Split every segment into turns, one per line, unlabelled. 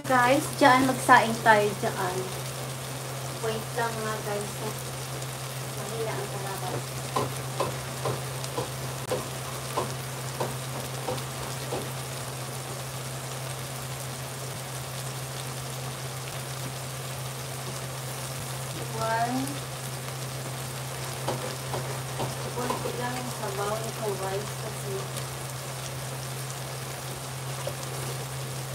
Guys, dyan magsaing tayo dyan. Wait lang nga guys. Mahina ang kalaban. Kunti lang yung sabaw nitong rice kasi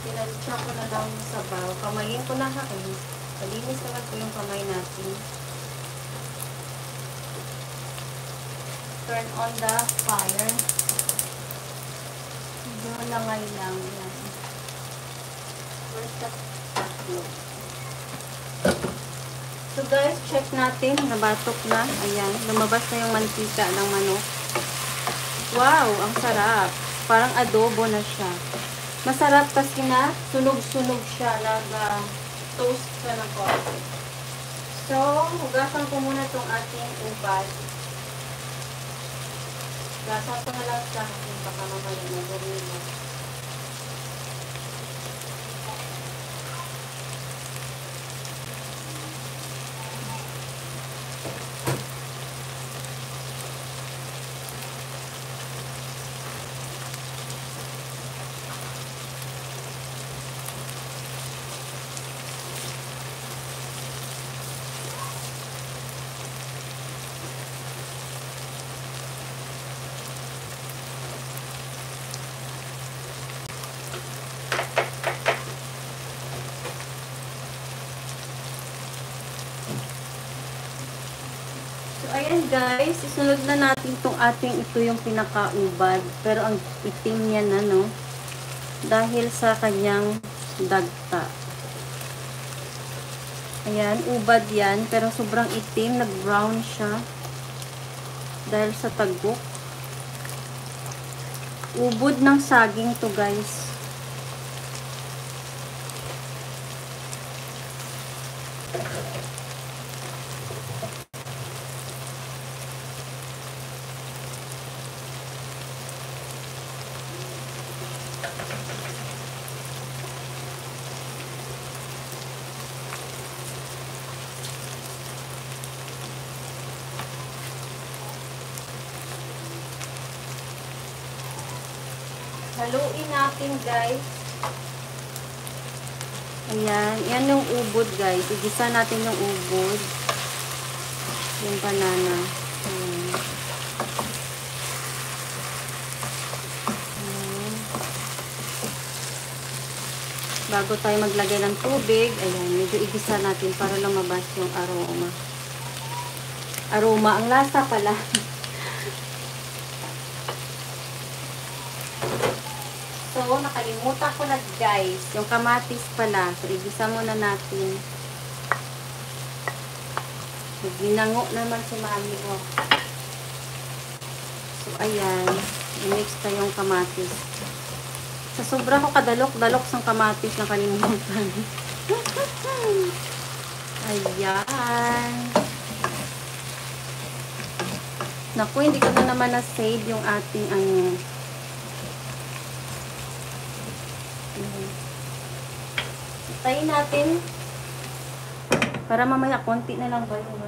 pinalitsa ko na lang yung sabaw. Kamayin ko na hain. Malinis naman po yung kamay natin. Turn on the fire. Doon na ngayon lang. Yan. Where's the tatlo? So guys, check natin. Nabatok na. Ayan. Lumabas na yung mantika ng manok. Wow! Ang sarap. Parang adobo na siya. Masarap kasi na sunog-sunog siya. Nag-toast siya ng konti. So, hugasan ko muna itong ating ubad. Hugasan ko na lang sa akin. Baka mamaya na gawin. Ayan guys, isunod na natin itong ito yung pinakaubad. Pero ang itim niya na, no? Dahil sa kanyang dagta. Ayan, ubad yan. Pero sobrang itim, nag-brown siya. Dahil sa tagok. Ubod ng saging to guys. Haluin natin guys. Ayan. Yan yung ubod guys. Igisa natin yung ubod. Yung banana. Ayan. Ayan. Bago tayo maglagay ng tubig, ayan. Medyo igisa natin para lumabas yung aroma. Aroma. Ang lasa pala. So, nakalimutan ko na guys, yung kamatis pala. So, igisa muna natin. Ginango naman si mami ko. So, ayan. I-mix na yung kamatis. Sa sobra ko kadalok-dalok sa kamatis, nakalimutan. Ayan. Naku, hindi ko na naman na-save yung ating ano. Tayin natin para mamaya konti na lang ba yung